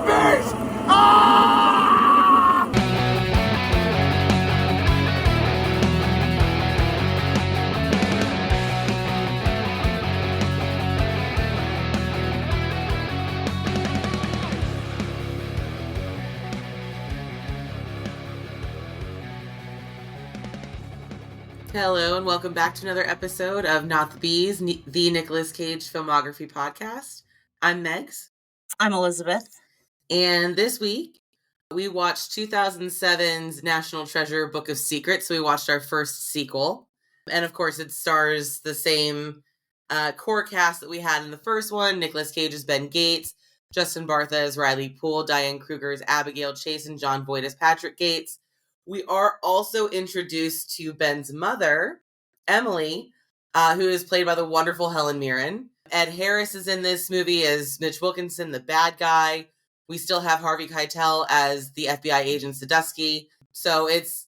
beast! Ah! Hello and welcome back to another episode of Not the Bees, the Nicolas Cage filmography podcast. I'm Megs. I'm Elizabeth. And this week we watched 2007's National Treasure Book of Secrets. So we watched our first sequel. And of course it stars the same core cast that we had in the first one. Nicolas Cage as Ben Gates, Justin Bartha as Riley Poole, Diane Kruger as Abigail Chase, and John Boyd as Patrick Gates. We are also introduced to Ben's mother, Emily, who is played by the wonderful Helen Mirren. Ed Harris is in this movie as Mitch Wilkinson, the bad guy. We still have Harvey Keitel as the FBI agent Sadusky. So it's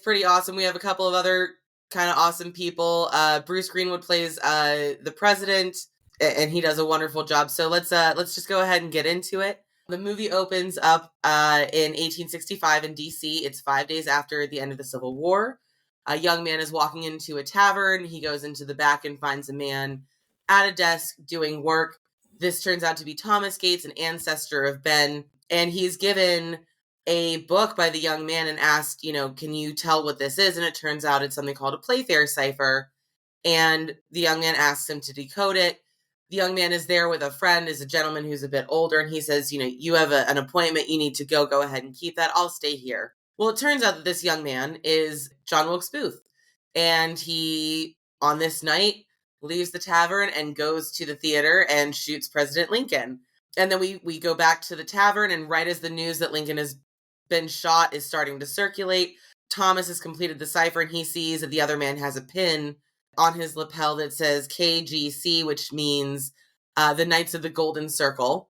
pretty awesome. We have a couple of other kind of awesome people. Bruce Greenwood plays the president, and he does a wonderful job. So let's just go ahead and get into it. The movie opens up in 1865 in D.C. It's 5 days after the end of the Civil War. A young man is walking into a tavern. He goes into the back and finds a man at a desk doing work. This turns out to be Thomas Gates, an ancestor of Ben. And he's given a book by the young man and asked, can you tell what this is? And it turns out it's something called a Playfair cipher. And the young man asks him to decode it. The young man is there with a friend, is a gentleman who's a bit older, and he says, you have an appointment, you need to go ahead and keep that, I'll stay here. Well, it turns out that this young man is John Wilkes Booth, and he, on this night, leaves the tavern and goes to the theater and shoots President Lincoln. And then we go back to the tavern, and right as the news that Lincoln has been shot is starting to circulate, Thomas has completed the cipher, and he sees that the other man has a pin on his lapel that says KGC, which means the Knights of the Golden Circle.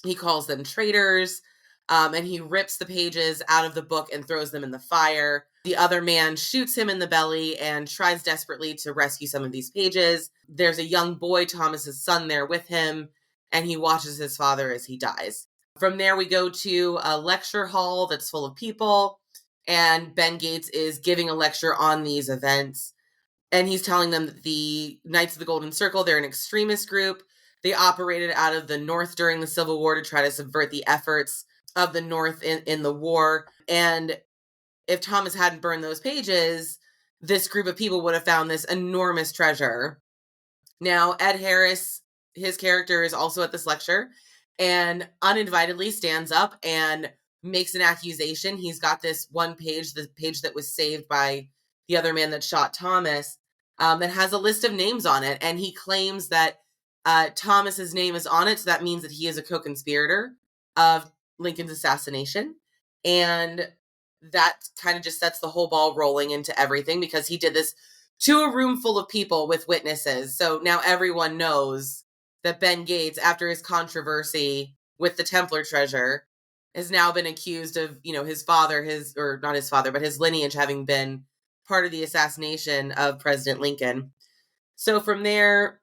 He calls them traitors, and he rips the pages out of the book and throws them in the fire. The other man shoots him in the belly and tries desperately to rescue some of these pages. There's a young boy, Thomas's son, there with him, and he watches his father as he dies. From there, we go to a lecture hall that's full of people, and Ben Gates is giving a lecture on these events. And he's telling them that the Knights of the Golden Circle, they're an extremist group. They operated out of the North during the Civil War to try to subvert the efforts of the North in the war. And if Thomas hadn't burned those pages, this group of people would have found this enormous treasure. Now, Ed Harris, his character, is also at this lecture and uninvitedly stands up and makes an accusation. He's got this one page, the page that was saved by the other man that shot Thomas, that has a list of names on it. And he claims that Thomas's name is on it. So that means that he is a co-conspirator of Lincoln's assassination. And that kind of just sets the whole ball rolling into everything, because he did this to a room full of people with witnesses. So now everyone knows that Ben Gates, after his controversy with the Templar treasure, has now been accused of, his father, or not his father, but his lineage having been part of the assassination of President Lincoln. So from there,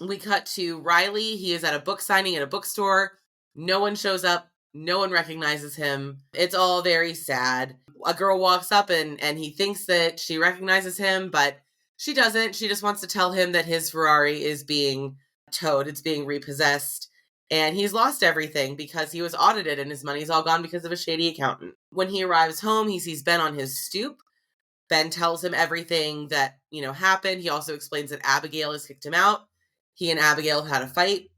we cut to Riley. He is at a book signing at a bookstore. No one shows up. No one recognizes him. It's all very sad. A girl walks up and he thinks that she recognizes him, but she doesn't. She just wants to tell him that his Ferrari is being towed. It's being repossessed. And he's lost everything because he was audited and his money's all gone because of a shady accountant. When he arrives home, he sees Ben on his stoop. Ben tells him everything that, happened. He also explains that Abigail has kicked him out. He and Abigail had a fight.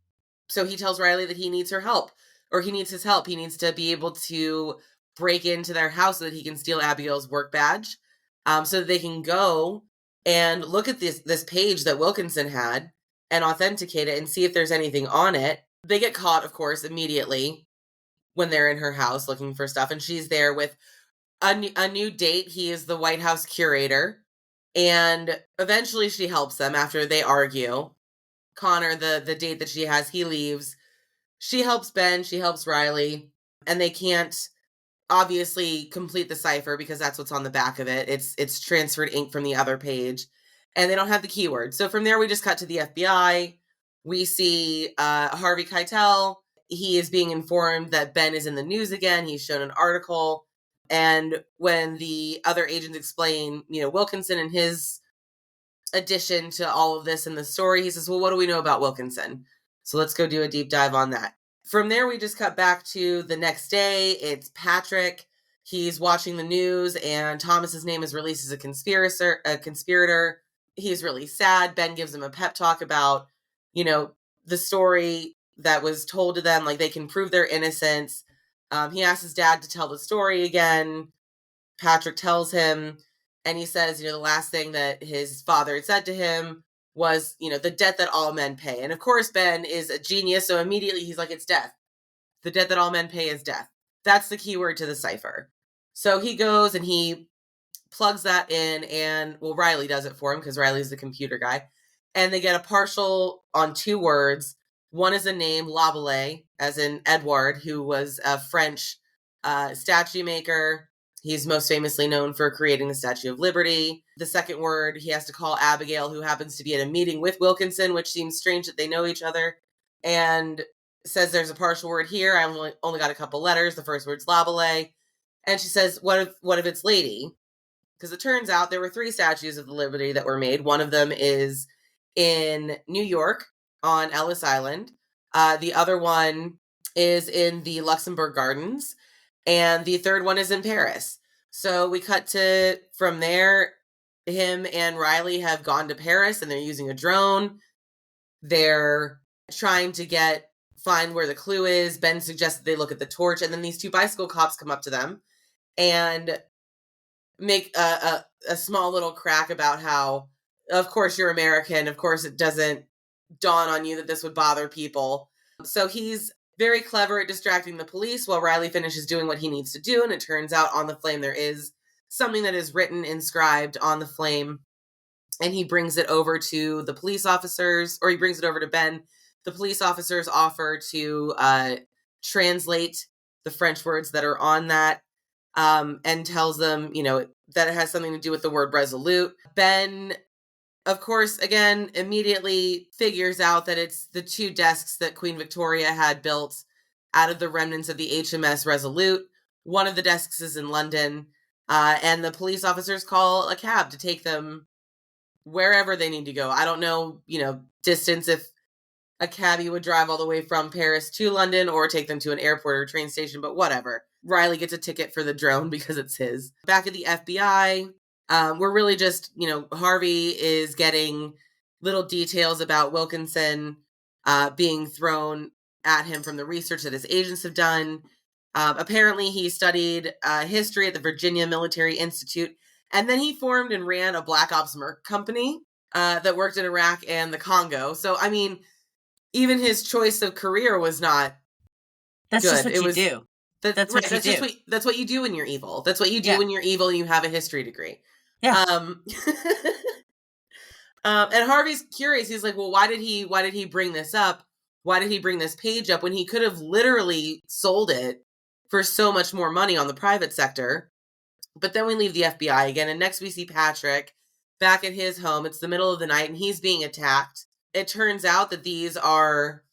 So he tells Riley that he needs her help, or he needs his help. He needs to be able to break into their house so that he can steal Abigail's work badge, so that they can go and look at this page that Wilkinson had and authenticate it and see if there's anything on it. They get caught, of course, immediately when they're in her house looking for stuff. And she's there with a new date. He is the White House curator. And eventually she helps them after they argue. Connor, the date that she has, he leaves. She helps Ben, she helps Riley, and they can't obviously complete the cipher because that's what's on the back of it. It's transferred ink from the other page, and they don't have the keyword. So from there, we just cut to the FBI. We see Harvey Keitel he is being informed that Ben is in the news again. He's shown an article. And when the other agents explain, Wilkinson and his addition to all of this in the story, he says, well, what do we know about Wilkinson? So let's go do a deep dive on that. From there, we just cut back to the next day. It's Patrick. He's watching the news, and Thomas's name is released as a conspirator. He's really sad. Ben gives him a pep talk about, the story that was told to them, like they can prove their innocence. He asks his dad to tell the story again. Patrick tells him, and he says, the last thing that his father had said to him was, the debt that all men pay. And of course, Ben is a genius, so immediately he's like, it's death. The debt that all men pay is death. That's the keyword to the cipher. So he goes and he plugs that in, and, Riley does it for him because Riley's the computer guy. And they get a partial on 2 words. One is a name, Laboulaye, as in Edward, who was a French statue maker. He's most famously known for creating the Statue of Liberty. The second word, he has to call Abigail, who happens to be at a meeting with Wilkinson, which seems strange that they know each other, and says there's a partial word here. I only got a couple letters. The first word's Laboulaye. And she says, what if it's Lady? Because it turns out there were 3 statues of the Liberty that were made. One of them is in New York on Ellis Island. The other one is in the Luxembourg Gardens. And the third one is in Paris. So we cut to, from there, him and Riley have gone to Paris and they're using a drone. They're trying to find where the clue is. Ben suggests that they look at the torch, and then these 2 bicycle cops come up to them and make a small little crack about how, of course, you're American. Of course, it doesn't dawn on you that this would bother people. So he's very clever at distracting the police while Riley finishes doing what he needs to do. And it turns out on the flame there is something that is written, inscribed on the flame. And he brings it over to the police officers, or he brings it over to Ben. The police officers offer to translate the French words that are on that, and tells them, that it has something to do with the word resolute. Ben, of course, again, immediately figures out that it's the 2 desks that Queen Victoria had built out of the remnants of the HMS Resolute. One of the desks is in London, and the police officers call a cab to take them wherever they need to go. I don't know, distance, if a cabbie would drive all the way from Paris to London or take them to an airport or train station, but whatever. Riley gets a ticket for the drone because it's his. Back at the FBI, we're really just, Harvey is getting little details about Wilkinson being thrown at him from the research that his agents have done. Apparently, he studied history at the Virginia Military Institute, and then he formed and ran a Black Ops merc company that worked in Iraq and the Congo. So, I mean, even his choice of career was not That's good. just what you do. That's what you do when you're evil. That's what you do when you're evil and you have a history degree. Yeah. And Harvey's curious. He's like, well, why did he bring this up? Why did he bring this page up when he could have literally sold it for so much more money on the private sector? But then we leave the FBI again, and next we see Patrick back at his home. It's the middle of the night, and he's being attacked. It turns out that these are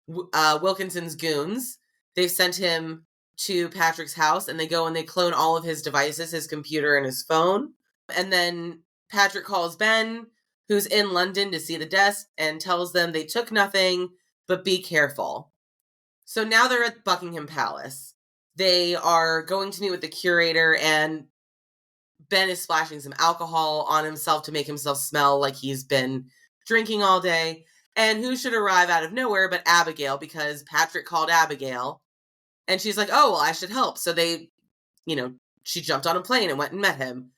Wilkinson's goons. They've sent him to Patrick's house, and they go and they clone all of his devices, his computer and his phone. And then Patrick calls Ben, who's in London, to see the desk, and tells them they took nothing, but be careful. So now they're at Buckingham Palace. They are going to meet with the curator, and Ben is splashing some alcohol on himself to make himself smell like he's been drinking all day. And who should arrive out of nowhere but Abigail, because Patrick called Abigail. And she's like, oh, well, I should help. So they, she jumped on a plane and went and met him.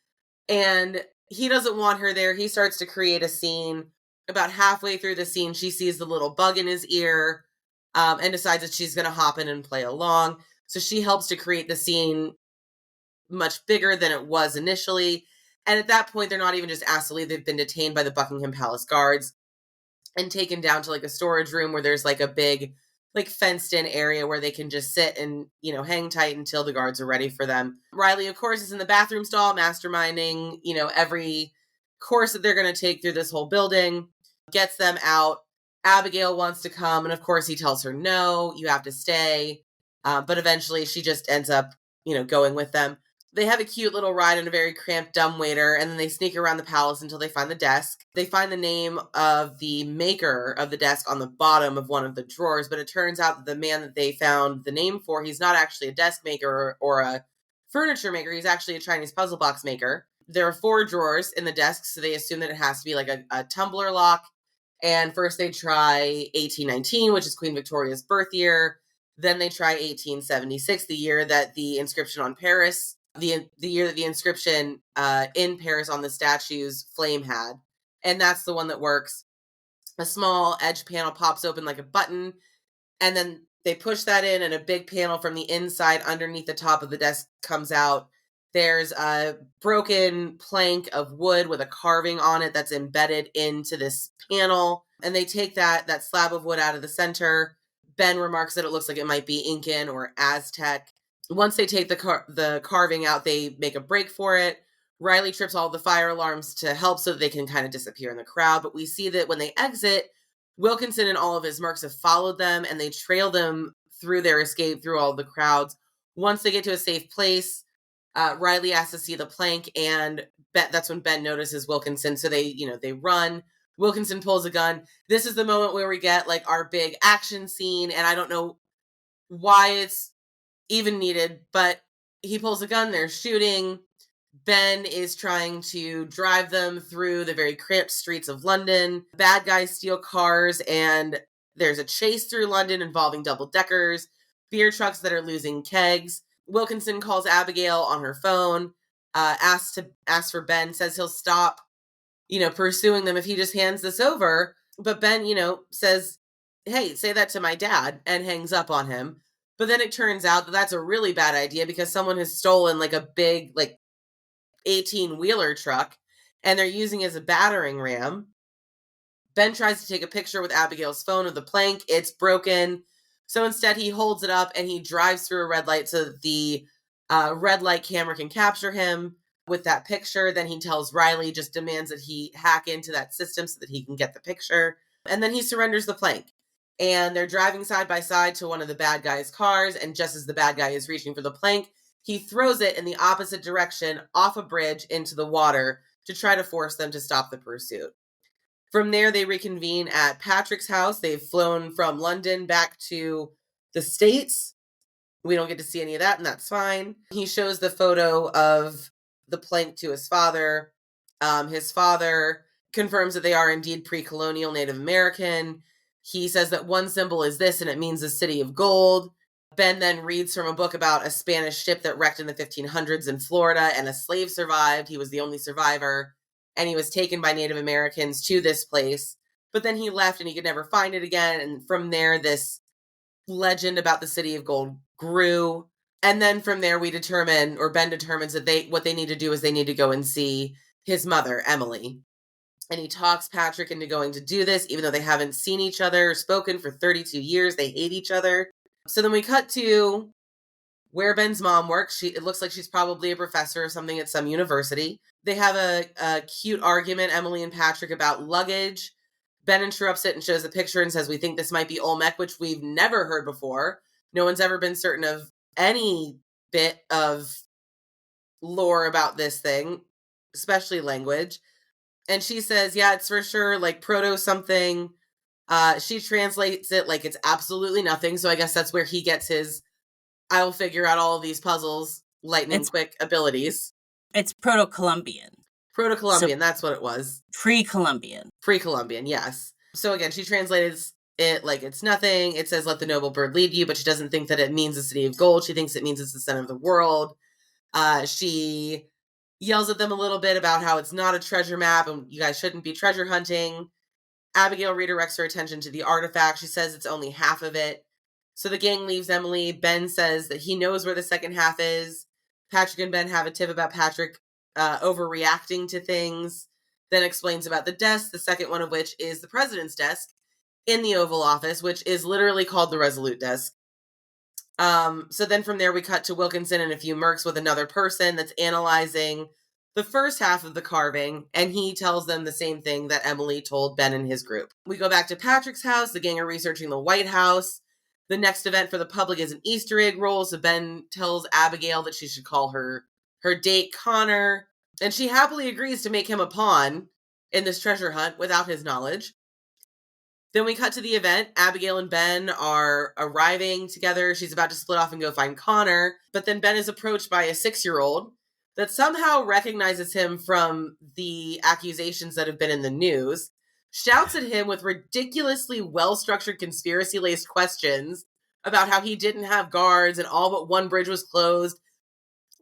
And he doesn't want her there. He starts to create a scene. About halfway through the scene, she sees the little bug in his ear, and decides that she's going to hop in and play along. So she helps to create the scene much bigger than it was initially. And at that point, they're not even just asked to leave. They've been detained by the Buckingham Palace guards and taken down to a storage room where there's a big fenced in area where they can just sit and, hang tight until the guards are ready for them. Riley, of course, is in the bathroom stall masterminding, every course that they're going to take through this whole building, gets them out. Abigail wants to come, and of course he tells her, no, you have to stay. But eventually she just ends up, going with them. They have a cute little ride in a very cramped dumbwaiter, and then they sneak around the palace until they find the desk. They find the name of the maker of the desk on the bottom of one of the drawers, but it turns out that the man that they found the name for, he's not actually a desk maker or a furniture maker. He's actually a Chinese puzzle box maker. There are 4 drawers in the desk, so they assume that it has to be like a tumbler lock. And first they try 1819, which is Queen Victoria's birth year. Then they try 1876, the year that the inscription on Paris, the year that the inscription in Paris on the statue's flame had. And that's the one that works. A small edge panel pops open like a button, and then they push that in, and a big panel from the inside underneath the top of the desk comes out. There's a broken plank of wood with a carving on it that's embedded into this panel. And they take that slab of wood out of the center. Ben remarks that it looks like it might be Incan or Aztec. Once they take the carving out, they make a break for it. Riley trips all the fire alarms to help so that they can kind of disappear in the crowd. But we see that when they exit, Wilkinson and all of his mercs have followed them, and they trail them through their escape through all the crowds. Once they get to a safe place, Riley asks to see the plank, and that's when Ben notices Wilkinson. So they run. Wilkinson pulls a gun. This is the moment where we get like our big action scene, and I don't know why it's even needed, but he pulls a gun. They're shooting. Ben is trying to drive them through the very cramped streets of London. Bad guys steal cars, and there's a chase through London involving double-deckers, beer trucks that are losing kegs. Wilkinson calls Abigail on her phone, asks for Ben, says he'll stop, pursuing them if he just hands this over. But Ben, says, hey, say that to my dad, and hangs up on him. But then it turns out that that's a really bad idea because someone has stolen like a big, like 18-wheeler truck, and they're using it as a battering ram. Ben tries to take a picture with Abigail's phone of the plank. It's broken. So instead he holds it up and he drives through a red light so that the red light camera can capture him with that picture. Then he tells Riley, just demands that he hack into that system so that he can get the picture. And then he surrenders the plank. And they're driving side by side to one of the bad guy's cars. And just as the bad guy is reaching for the plank, he throws it in the opposite direction off a bridge into the water to try to force them to stop the pursuit. From there, they reconvene at Patrick's house. They've flown from London back to the States. We don't get to see any of that, and that's fine. He shows the photo of the plank to his father. His father confirms that they are indeed pre-colonial Native American. He says that one symbol is this, and it means the city of gold. Ben then reads from a book about a Spanish ship that wrecked in the 1500s in Florida, and a slave survived. He was the only survivor, and he was taken by Native Americans to this place. But then he left, and he could never find it again. And from there, this legend about the city of gold grew. And then from there, Ben determines that what they need to do is they need to go and see his mother, Emily. And he talks Patrick into going to do this, even though they haven't seen each other or spoken for 32 years. They hate each other. So then we cut to where Ben's mom works. It looks like she's probably a professor or something at some university. They have a cute argument, Emily and Patrick, about luggage. Ben interrupts it and shows a picture and says, we think this might be Olmec, which we've never heard before. No one's ever been certain of any bit of lore about this thing, especially language. And she says, yeah, it's for sure like proto something. She translates it like it's absolutely nothing. So I guess that's where he gets his, I'll figure out all of these puzzles, lightning quick abilities. It's Proto-Columbian. Proto-Columbian, so, that's what it was. Pre-Columbian. Pre-Columbian, yes. So again, she translates it like it's nothing. It says, let the noble bird lead you, but she doesn't think that it means the city of gold. She thinks it means it's the center of the world. She yells at them a little bit about how it's not a treasure map and you guys shouldn't be treasure hunting. Abigail redirects her attention to the artifact. She says it's only half of it. So the gang leaves Emily. Ben says that he knows where the second half is. Patrick and Ben have a tip about Patrick overreacting to things. Then explains about the desk, the second one of which is the president's desk in the Oval Office, which is literally called the Resolute desk. So then from there we cut to Wilkinson and a few mercs with another person that's analyzing the first half of the carving, and he tells them the same thing that Emily told Ben and his group. We go back to Patrick's house. The gang are researching the White House. The next event for the public is an Easter egg roll, so Ben tells Abigail that she should call her date Connor, and she happily agrees to make him a pawn in this treasure hunt without his knowledge. Then we cut to the event. Abigail and Ben are arriving together. She's about to split off and go find Connor, but then Ben is approached by a 6-year-old that somehow recognizes him from the accusations that have been in the news, shouts at him with ridiculously well-structured conspiracy-laced questions about how he didn't have guards and all but one bridge was closed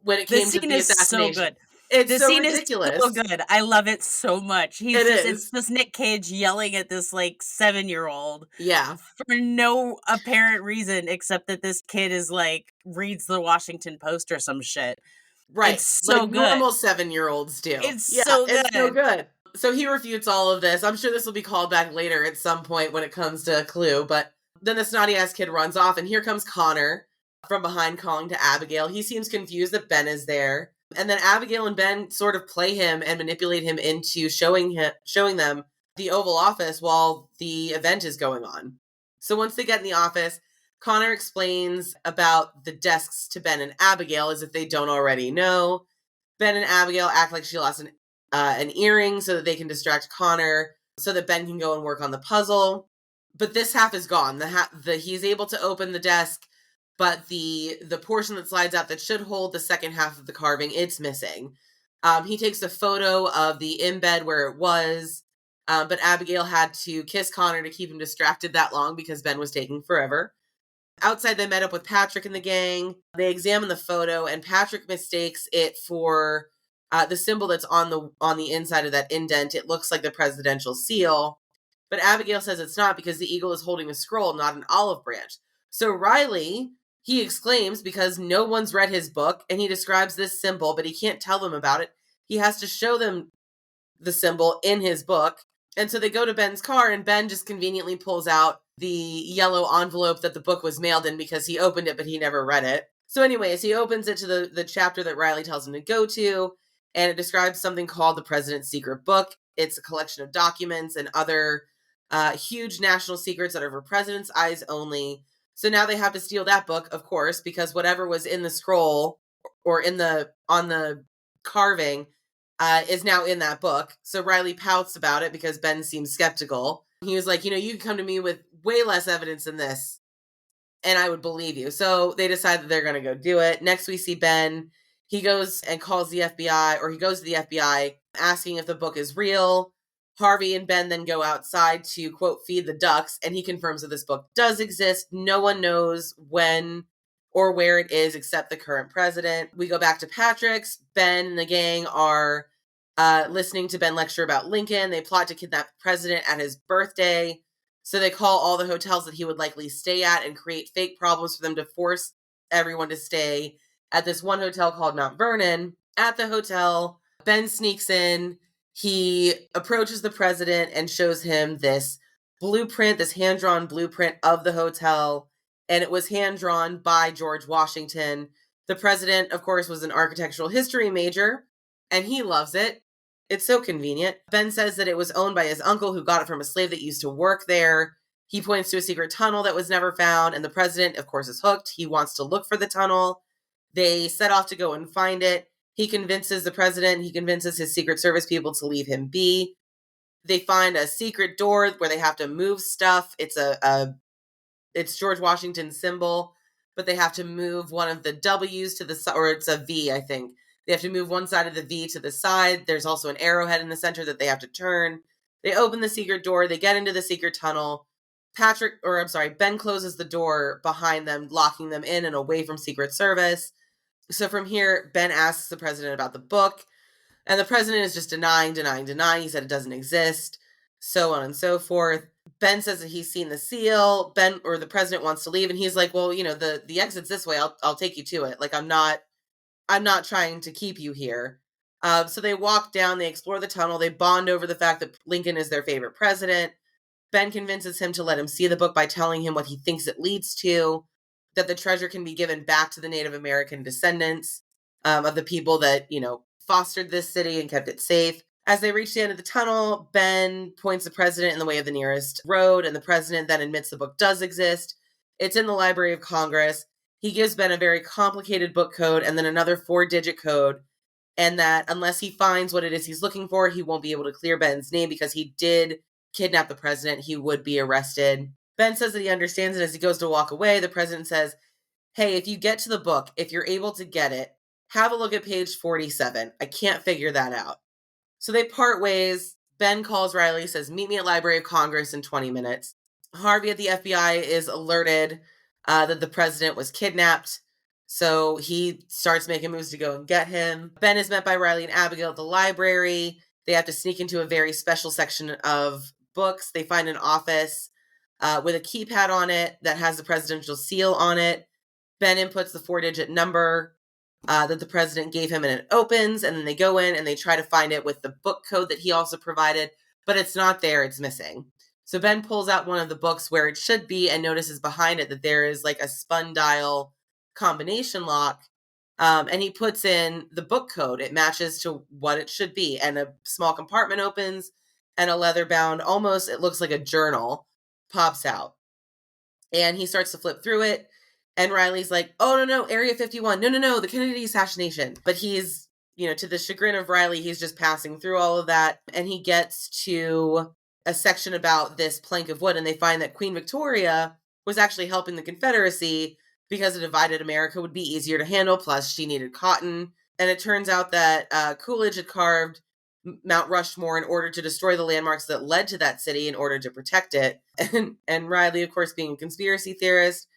when it came to the assassination. So good. It's the so scene ridiculous. Is so good. I love it so much. It's this Nick Cage yelling at this 7-year-old. Yeah. For no apparent reason except that this kid is reads the Washington Post or some shit. Right. It's so good. Normal 7-year-olds do. It's so good. It's so good. So he refutes all of this. I'm sure this will be called back later at some point when it comes to a clue, but then the snotty-ass kid runs off, and here comes Connor from behind calling to Abigail. He seems confused that Ben is there. And then Abigail and Ben sort of play him and manipulate him into showing them the Oval Office while the event is going on. So once they get in the office, Connor explains about the desks to Ben and Abigail as if they don't already know. Ben and Abigail act like she lost an earring so that they can distract Connor so that Ben can go and work on the puzzle. But this half is gone. He's able to open the desk, but the portion that slides out that should hold the second half of the carving, it's missing. He takes a photo of the embed where it was, but Abigail had to kiss Connor to keep him distracted that long because Ben was taking forever. Outside, they met up with Patrick and the gang. They examine the photo, and Patrick mistakes it for the symbol that's on the inside of that indent. It looks like the presidential seal, but Abigail says it's not because the eagle is holding a scroll, not an olive branch. So Riley, he exclaims because no one's read his book, and he describes this symbol, but he can't tell them about it. He has to show them the symbol in his book. And so they go to Ben's car, and Ben just conveniently pulls out the yellow envelope that the book was mailed in because he opened it, but he never read it. So anyways, he opens it to the chapter that Riley tells him to go to, and it describes something called the President's Secret Book. It's a collection of documents and other huge national secrets that are for president's eyes only. So now they have to steal that book, of course, because whatever was in the scroll or on the carving is now in that book. So Riley pouts about it because Ben seems skeptical. He was like, you can come to me with way less evidence than this, and I would believe you. So they decide that they're going to go do it. Next, we see Ben. He goes and calls the FBI, or he goes to the FBI asking if the book is real. Harvey and Ben then go outside to, quote, feed the ducks, and he confirms that this book does exist. No one knows when or where it is except the current president. We go back to Patrick's. Ben and the gang are listening to Ben lecture about Lincoln. They plot to kidnap the president at his birthday. So they call all the hotels that he would likely stay at and create fake problems for them to force everyone to stay at this one hotel called Mount Vernon. At the hotel, Ben sneaks in. He approaches the president and shows him this blueprint, this hand-drawn blueprint of the hotel. And it was hand-drawn by George Washington. The president, of course, was an architectural history major, and he loves it. It's so convenient. Ben says that it was owned by his uncle who got it from a slave that used to work there. He points to a secret tunnel that was never found, and the president, of course, is hooked. He wants to look for the tunnel. They set off to go and find it. He convinces the president, he convinces his Secret Service people to leave him be. They find a secret door where they have to move stuff. It's it's George Washington's symbol, but they have to move one of the W's to the side, or it's a V, I think. They have to move one side of the V to the side. There's also an arrowhead in the center that they have to turn. They open the secret door. They get into the secret tunnel. Ben closes the door behind them, locking them in and away from Secret Service. So from here, Ben asks the president about the book, and the president is just denying. He said it doesn't exist, so on and so forth. Ben says that he's seen the seal. The president wants to leave, and he's like, well, the exit's this way. I'll take you to it. Like, I'm not trying to keep you here. So they walk down, they explore the tunnel, they bond over the fact that Lincoln is their favorite president. Ben convinces him to let him see the book by telling him what he thinks it leads to, that the treasure can be given back to the Native American descendants of the people that, fostered this city and kept it safe. As they reach the end of the tunnel, Ben points the president in the way of the nearest road, and the president then admits the book does exist. It's in the Library of Congress. He gives Ben a very complicated book code and then another 4-digit code, and that unless he finds what it is he's looking for, he won't be able to clear Ben's name because he did kidnap the president. He would be arrested. Ben says that he understands it. As he goes to walk away, the president says, hey, if you get to the book, if you're able to get it, have a look at page 47. I can't figure that out. So they part ways. Ben calls Riley, says, meet me at Library of Congress in 20 minutes. Harvey at the FBI is alerted that the president was kidnapped. So he starts making moves to go and get him. Ben is met by Riley and Abigail at the library. They have to sneak into a very special section of books. They find an office with a keypad on it that has the presidential seal on it. Ben inputs the 4-digit number that the president gave him, and it opens, and then they go in and they try to find it with the book code that he also provided, but it's not there, it's missing. So Ben pulls out one of the books where it should be and notices behind it that there is like a spun dial combination lock, and he puts in the book code. It matches to what it should be, and a small compartment opens, and a leather-bound, almost, it looks like a journal, pops out. And he starts to flip through it, and Riley's like, oh, no, Area 51. No, the Kennedy assassination. But he's, to the chagrin of Riley, he's just passing through all of that. And he gets to a section about this plank of wood, and they find that Queen Victoria was actually helping the Confederacy because a divided America would be easier to handle. Plus, she needed cotton. And it turns out that Coolidge had carved Mount Rushmore in order to destroy the landmarks that led to that city in order to protect it. And Riley, of course, being a conspiracy theorist,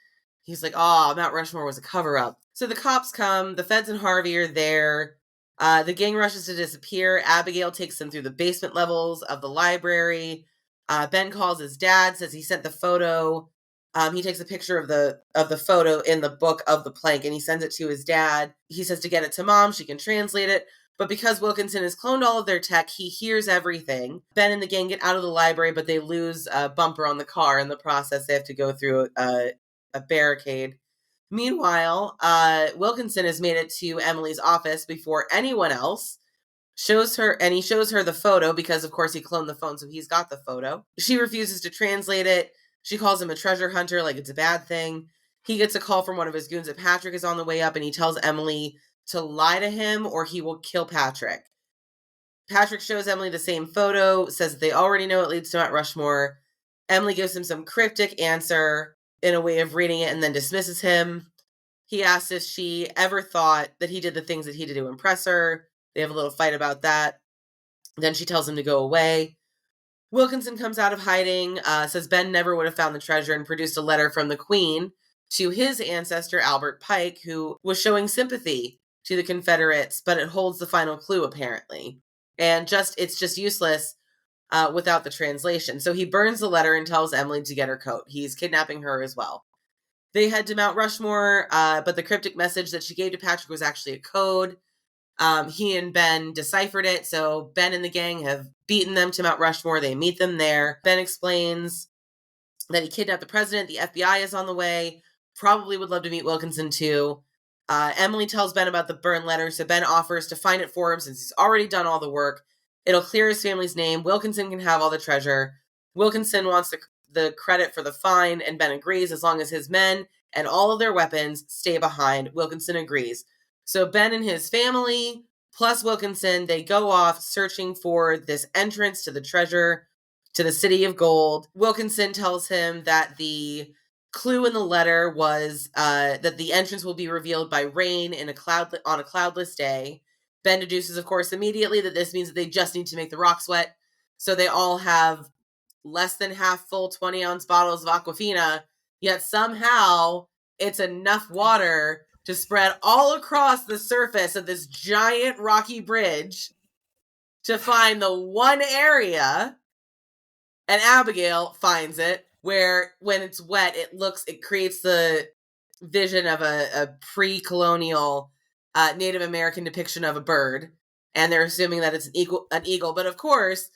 he's like, Mount Rushmore was a cover-up. So the cops come, the feds and Harvey are there. The gang rushes to disappear. Abigail takes them through the basement levels of the library. Ben calls his dad, says he sent the photo. He takes a picture of the photo in the book of the plank, and he sends it to his dad. He says to get it to mom, she can translate it. But because Wilkinson has cloned all of their tech, he hears everything. Ben and the gang get out of the library, but they lose a bumper on the car. In the process, they have to go through a barricade. Meanwhile, Wilkinson has made it to Emily's office before anyone else. Shows her the photo because, of course, he cloned the phone, so he's got the photo. She refuses to translate it. She calls him a treasure hunter, like it's a bad thing. He gets a call from one of his goons that Patrick is on the way up, and he tells Emily to lie to him or he will kill Patrick. Patrick shows Emily the same photo, says that they already know it leads to Mount Rushmore. Emily gives him some cryptic answer in a way of reading it and then dismisses him. He asks if she ever thought that he did the things that he did to impress her. They have a little fight about that. Then she tells him to go away. Wilkinson comes out of hiding, says Ben never would have found the treasure, and produced a letter from the Queen to his ancestor, Albert Pike, who was showing sympathy to the Confederates, but it holds the final clue, apparently. And it's just useless without the translation. So he burns the letter and tells Emily to get her coat. He's kidnapping her as well. They head to Mount Rushmore, but the cryptic message that she gave to Patrick was actually a code. He and Ben deciphered it, so Ben and the gang have beaten them to Mount Rushmore. They meet them there. Ben explains that he kidnapped the president. The FBI is on the way. Probably would love to meet Wilkinson too. Emily tells Ben about the burned letter, so Ben offers to find it for him since he's already done all the work. It'll clear his family's name. Wilkinson can have all the treasure. Wilkinson wants the credit for the find, and Ben agrees as long as his men and all of their weapons stay behind. Wilkinson agrees. So Ben and his family, plus Wilkinson, they go off searching for this entrance to the treasure, to the City of Gold. Wilkinson tells him that the clue in the letter was that the entrance will be revealed by rain on a cloudless day. Ben deduces, of course, immediately that this means that they just need to make the rocks wet. So they all have less than half full 20-ounce bottles of Aquafina, yet somehow it's enough water to spread all across the surface of this giant rocky bridge to find the one area, and Abigail finds it, where when it's wet, it creates the vision of a pre-colonial Native American depiction of a bird, and they're assuming that it's an eagle. But of course,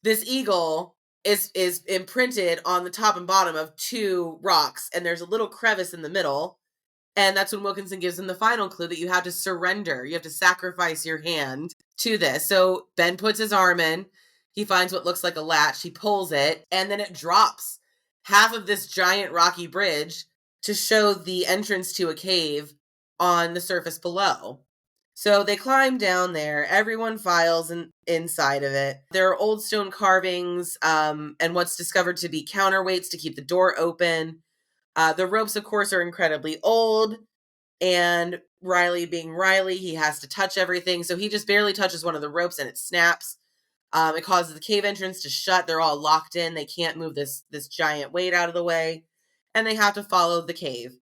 this eagle is imprinted on the top and bottom of two rocks, and there's a little crevice in the middle, And that's when Wilkinson gives him the final clue that you have to surrender. You have to sacrifice your hand to this. So Ben puts his arm in. He finds what looks like a latch. He pulls it, and then it drops half of this giant rocky bridge to show the entrance to a cave on the surface below. So they climb down there. Everyone files inside of it. There are old stone carvings and what's discovered to be counterweights to keep the door open. The ropes, of course, are incredibly old. And Riley being Riley, he has to touch everything. So he just barely touches one of the ropes and it snaps. It causes the cave entrance to shut. They're all locked in. They can't move this giant weight out of the way. And they have to follow the cave.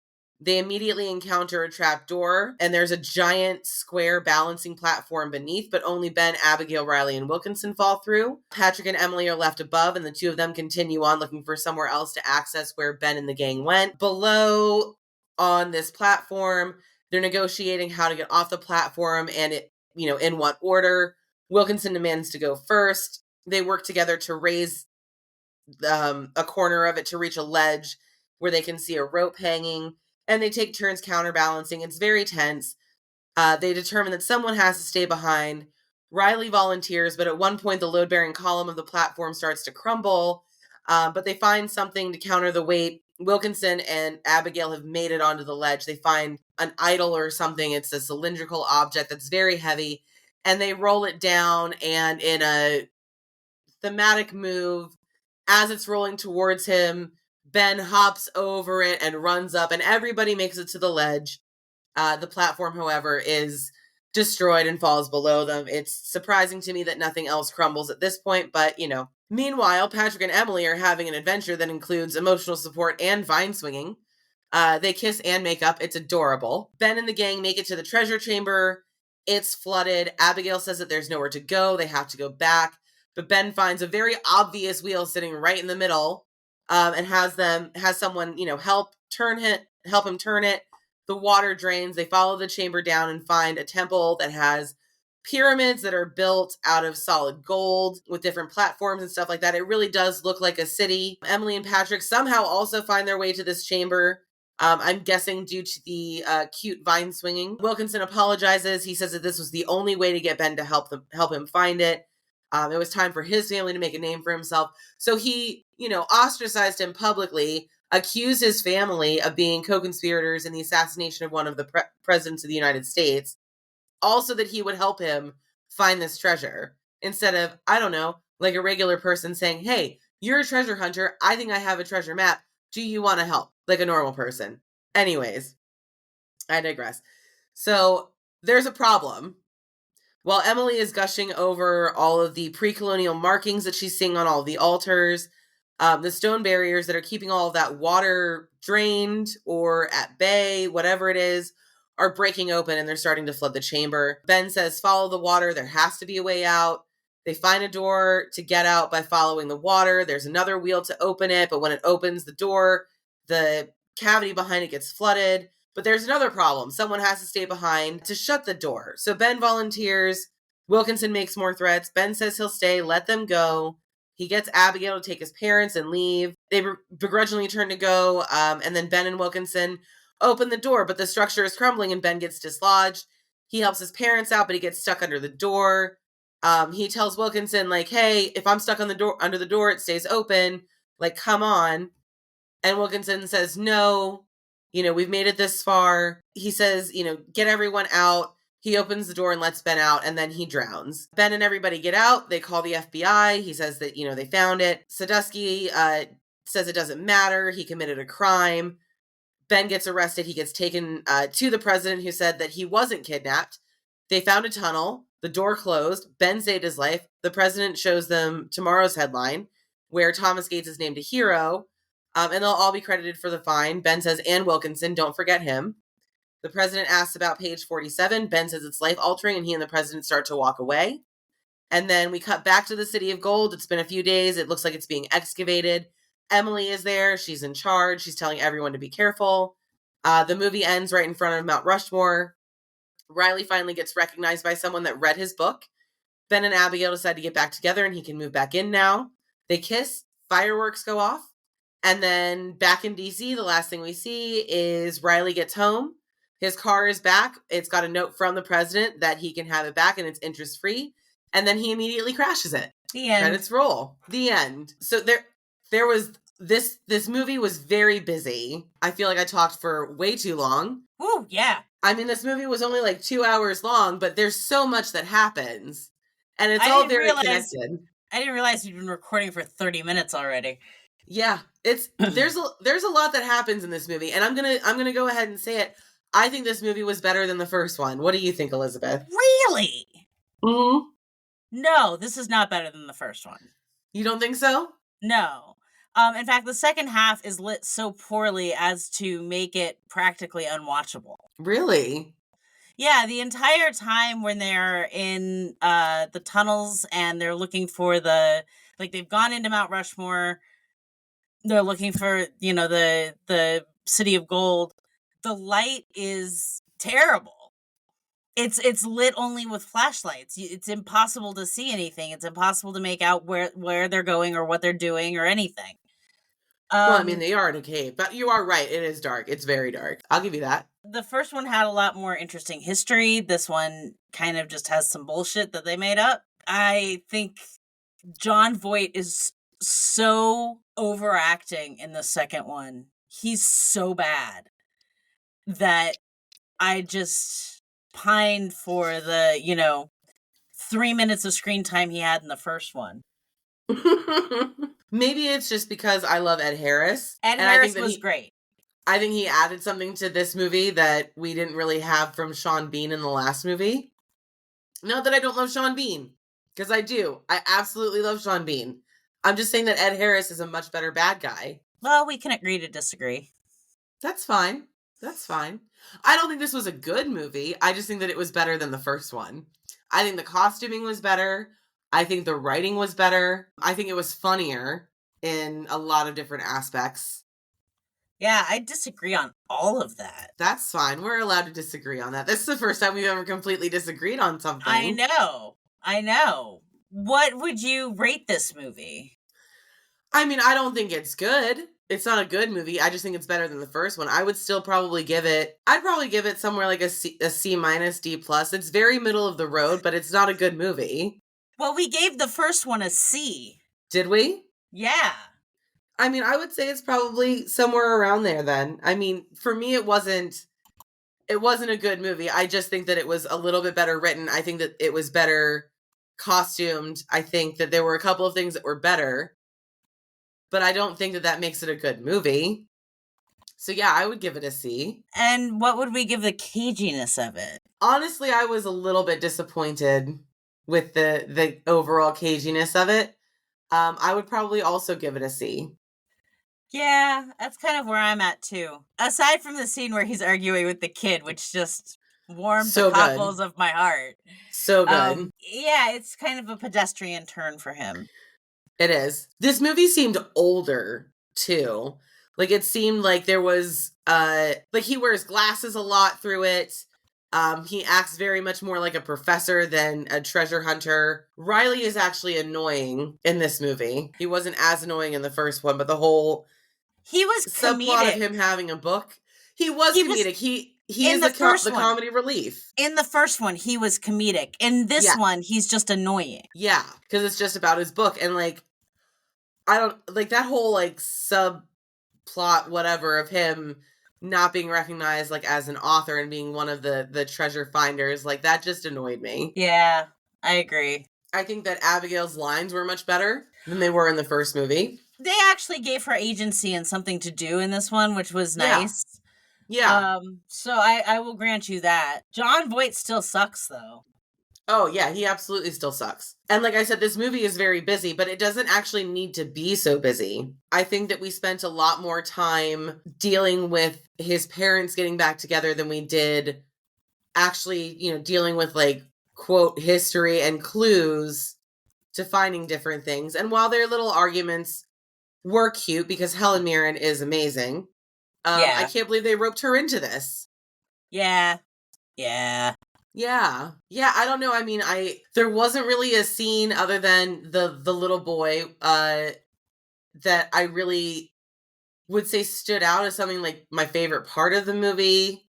They immediately encounter a trap door, and there's a giant square balancing platform beneath, but only Ben, Abigail, Riley, and Wilkinson fall through. Patrick and Emily are left above, and the two of them continue on looking for somewhere else to access where Ben and the gang went. Below, on this platform, they're negotiating how to get off the platform and in what order. Wilkinson demands to go first. They work together to raise a corner of it to reach a ledge where they can see a rope hanging, and they take turns counterbalancing. It's very tense. They determine that someone has to stay behind. Riley volunteers, but at one point the load-bearing column of the platform starts to crumble, but they find something to counter the weight. Wilkinson and Abigail have made it onto the ledge. They find an idol or something. It's a cylindrical object that's very heavy, and they roll it down, and in a thematic move, as it's rolling towards him, Ben hops over it and runs up, and everybody makes it to the ledge. The platform, however, is destroyed and falls below them. It's surprising to me that nothing else crumbles at this point, but, Meanwhile, Patrick and Emily are having an adventure that includes emotional support and vine swinging. They kiss and make up. It's adorable. Ben and the gang make it to the treasure chamber. It's flooded. Abigail says that there's nowhere to go. They have to go back. But Ben finds a very obvious wheel sitting right in the middle, and has someone, help him turn it. The water drains. They follow the chamber down and find a temple that has pyramids that are built out of solid gold with different platforms and stuff like that. It really does look like a city. Emily and Patrick somehow also find their way to this chamber. I'm guessing due to the cute vine swinging. Wilkinson apologizes. He says that this was the only way to get Ben to help him find it. It was time for his family to make a name for himself. So he, ostracized him publicly, accused his family of being co-conspirators in the assassination of one of the presidents of the United States. Also that he would help him find this treasure. Instead of, I don't know, like a regular person saying, hey, you're a treasure hunter. I think I have a treasure map. Do you want to help? Like a normal person. Anyways, I digress. So there's a problem. While Emily is gushing over all of the pre-colonial markings that she's seeing on all the altars, the stone barriers that are keeping all of that water drained or at bay, whatever it is, are breaking open and they're starting to flood the chamber. Ben says, follow the water. There has to be a way out. They find a door to get out by following the water. There's another wheel to open it, but when it opens the door, the cavity behind it gets flooded. But there's another problem. Someone has to stay behind to shut the door. So Ben volunteers. Wilkinson makes more threats. Ben says he'll stay, let them go. He gets Abigail to take his parents and leave. They begrudgingly turn to go, and then Ben and Wilkinson open the door, but the structure is crumbling and Ben gets dislodged. He helps his parents out, but he gets stuck under the door. He tells Wilkinson, like, hey, if I'm stuck on the door under the door, it stays open. Like, come on. And Wilkinson says, no, we've made it this far. He says, get everyone out. He opens the door and lets Ben out, and then he drowns. Ben and everybody get out. They call the FBI. He says that, they found it. Sadusky says it doesn't matter. He committed a crime. Ben gets arrested. He gets taken to the president, who said that he wasn't kidnapped. They found a tunnel. The door closed. Ben saved his life. The president shows them tomorrow's headline, where Thomas Gates is named a hero, and they'll all be credited for the find. Ben says, and Wilkinson, don't forget him. The president asks about page 47. Ben says it's life-altering, and he and the president start to walk away. And then we cut back to the City of Gold. It's been a few days. It looks like it's being excavated. Emily is there. She's in charge. She's telling everyone to be careful. The movie ends right in front of Mount Rushmore. Riley finally gets recognized by someone that read his book. Ben and Abigail decide to get back together, and he can move back in now. They kiss. Fireworks go off. And then back in D.C., the last thing we see is Riley gets home. His car is back. It's got a note from the president that he can have it back and it's interest free. And then he immediately crashes it. The end. Credits roll. The end. So there was this movie was very busy. I feel like I talked for way too long. Ooh, yeah. I mean, this movie was only like 2 hours long, but there's so much that happens. And it's all very connected. I didn't realize you'd been recording for 30 minutes already. Yeah. There's a lot that happens in this movie, and I'm gonna go ahead and say it. I think this movie was better than the first one. What do you think, Elizabeth? Really? Mm-hmm. No, this is not better than the first one. You don't think so? No. In fact, the second half is lit so poorly as to make it practically unwatchable. Really? Yeah, the entire time when they're in the tunnels and they're looking for they've gone into Mount Rushmore, they're looking for, the City of Gold. The light is terrible. It's lit only with flashlights. It's impossible to see anything. It's impossible to make out where they're going or what they're doing or anything. Well, I mean, they are in a cave, but you are right. It is dark. It's very dark. I'll give you that. The first one had a lot more interesting history. This one kind of just has some bullshit that they made up. I think John Voight is so overacting in the second one. He's so bad that I just pined for the, 3 minutes of screen time he had in the first one. Maybe it's just because I love Ed Harris. Ed Harris was great. I think he added something to this movie that we didn't really have from Sean Bean in the last movie. Not that I don't love Sean Bean, because I do. I absolutely love Sean Bean. I'm just saying that Ed Harris is a much better bad guy. Well, we can agree to disagree. That's fine. That's fine. I don't think this was a good movie. I just think that it was better than the first one. I think the costuming was better. I think the writing was better. I think it was funnier in a lot of different aspects. Yeah, I disagree on all of that. That's fine. We're allowed to disagree on that. This is the first time we've ever completely disagreed on something. I know. What would you rate this movie? I mean, I don't think it's good. It's not a good movie. I just think it's better than the first one. I would still probably give it somewhere like a C minus, D plus. It's very middle of the road, but it's not a good movie. Well, we gave the first one a C. Did we? Yeah. I mean, I would say it's probably somewhere around there then. I mean, for me, it wasn't a good movie. I just think that it was a little bit better written. I think that it was better costumed. I think that there were a couple of things that were better, but I don't think that makes it a good movie. So yeah, I would give it a C. And what would we give the caginess of it? Honestly, I was a little bit disappointed with the overall caginess of it. I would probably also give it a C. Yeah, that's kind of where I'm at too. Aside from the scene where he's arguing with the kid, which just warmed the cockles of my heart. So good. Yeah, it's kind of a pedestrian turn for him. It is. This movie seemed older too. Like it seemed like there was like he wears glasses a lot through it. He acts very much more like a professor than a treasure hunter. Riley is actually annoying in this movie. He wasn't as annoying in the first one, but the whole subplot of him having a book. He was comedic. He is the comedy relief. In the first one, he was comedic. In this one, he's just annoying. Yeah, because it's just about his book. And like, I don't like that whole like subplot, whatever, of him not being recognized like as an author and being one of the treasure finders. Like that just annoyed me. Yeah, I agree. I think that Abigail's lines were much better than they were in the first movie. They actually gave her agency and something to do in this one, which was nice. Yeah. So I will grant you that. John Voight still sucks, though. Oh, yeah, he absolutely still sucks. And like I said, this movie is very busy, but it doesn't actually need to be so busy. I think that we spent a lot more time dealing with his parents getting back together than we did actually, dealing with like, quote, history and clues to finding different things. And while their little arguments were cute because Helen Mirren is amazing, I can't believe they roped her into this. Yeah, I don't know. I mean, there wasn't really a scene other than the little boy that I really would say stood out as something like my favorite part of the movie.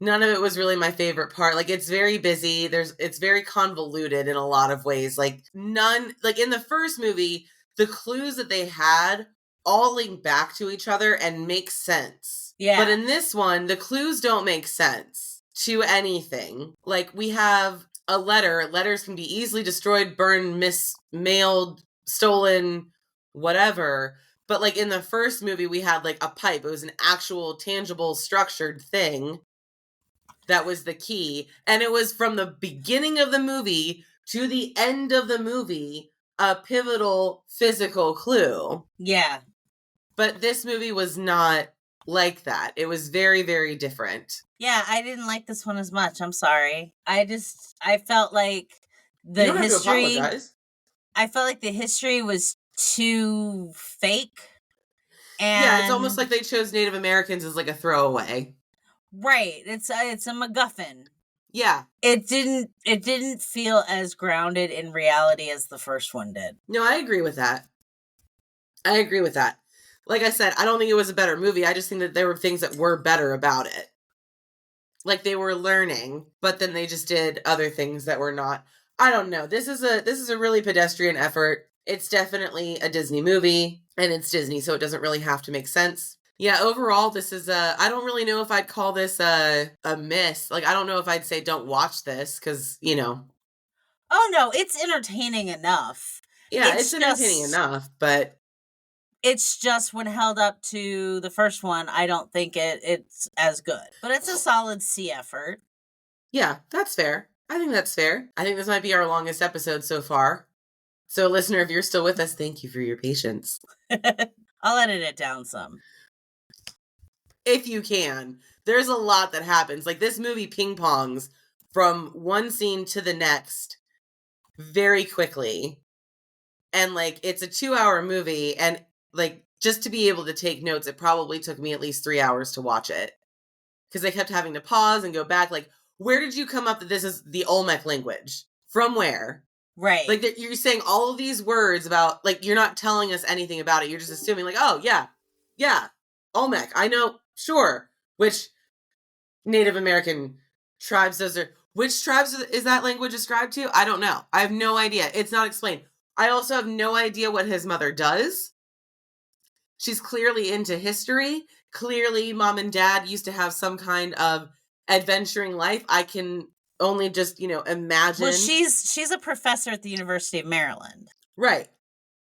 None of it was really my favorite part. Like, it's very busy. It's very convoluted in a lot of ways. Like, like in the first movie, the clues that they had all link back to each other and make sense. Yeah. But in this one, the clues don't make sense to anything. Like, we have a letter. Letters can be easily destroyed, burned, mailed, stolen, whatever. But like in the first movie, we had like a pipe. It was an actual, tangible, structured thing. That was the key. And it was from the beginning of the movie to the end of the movie, a pivotal physical clue. Yeah. But this movie was not like that. It was very, very different. Yeah, I didn't like this one as much. I'm sorry. I felt like the you don't history. Have to apologize. I felt like the history was too fake. And yeah, it's almost like they chose Native Americans as like a throwaway. Right. It's a MacGuffin. Yeah. It didn't feel as grounded in reality as the first one did. No, I agree with that. Like I said, I don't think it was a better movie. I just think that there were things that were better about it. Like they were learning, but then they just did other things that were not. I don't know. This is a really pedestrian effort. It's definitely a Disney movie, and it's Disney, so it doesn't really have to make sense. Yeah, overall, this is I don't really know if I'd call this a miss. Like, I don't know if I'd say don't watch this, because, you know. Oh, no, it's entertaining enough. Yeah, it's entertaining enough, but. It's just when held up to the first one, I don't think it's as good. But it's a solid C effort. Yeah, that's fair. I think that's fair. I think this might be our longest episode so far. So, listener, if you're still with us, thank you for your patience. I'll edit it down some. If you can. There's a lot that happens. Like, this movie ping-pongs from one scene to the next very quickly. And, like, it's a 2-hour movie. And, like, just to be able to take notes, it probably took me at least 3 hours to watch it. Because I kept having to pause and go back. Like, where did you come up that this is the Olmec language? From where? Right. Like, you're saying all of these words about, like, you're not telling us anything about it. You're just assuming, like, oh, yeah, Olmec, I know, sure. Which Native American tribes which tribes is that language ascribed to? I don't know. I have no idea. It's not explained. I also have no idea what his mother does. She's clearly into history. Clearly, mom and dad used to have some kind of adventuring life. I can only just, imagine. Well, she's a professor at the University of Maryland. Right.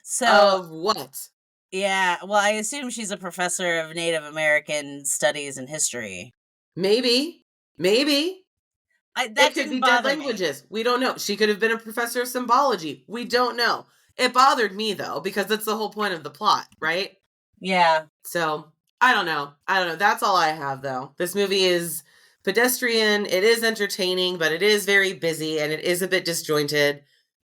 So of what? Yeah, well, I assume she's a professor of Native American studies and history. Maybe. That could be dead languages. We don't know. She could have been a professor of symbology. We don't know. It bothered me, though, because that's the whole point of the plot, right? Yeah. So, I don't know. That's all I have, though. This movie is pedestrian. It is entertaining, but it is very busy, and it is a bit disjointed.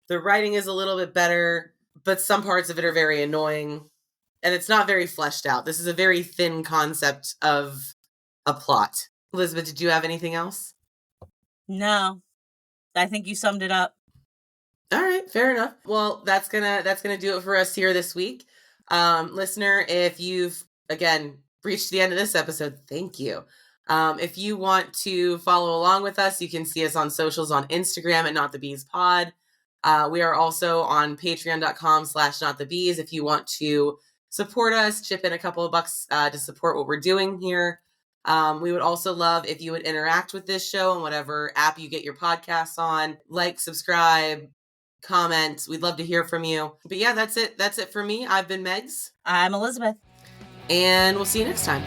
The writing is a little bit better, but some parts of it are very annoying, and it's not very fleshed out. This is a very thin concept of a plot. Elizabeth, did you have anything else? No. I think you summed it up. All right, fair enough. Well, that's gonna do it for us here this week. Listener, if you've, again, reached the end of this episode, thank you. If you want to follow along with us, you can see us on socials on Instagram at NotTheBeesPod. We are also on patreon.com/NotTheBees if you want to support us, chip in a couple of bucks to support what we're doing here. We would also love if you would interact with this show on whatever app you get your podcasts on. Like, subscribe, comment. We'd love to hear from you. But yeah, that's it. That's it for me. I've been Megs. I'm Elizabeth. And we'll see you next time.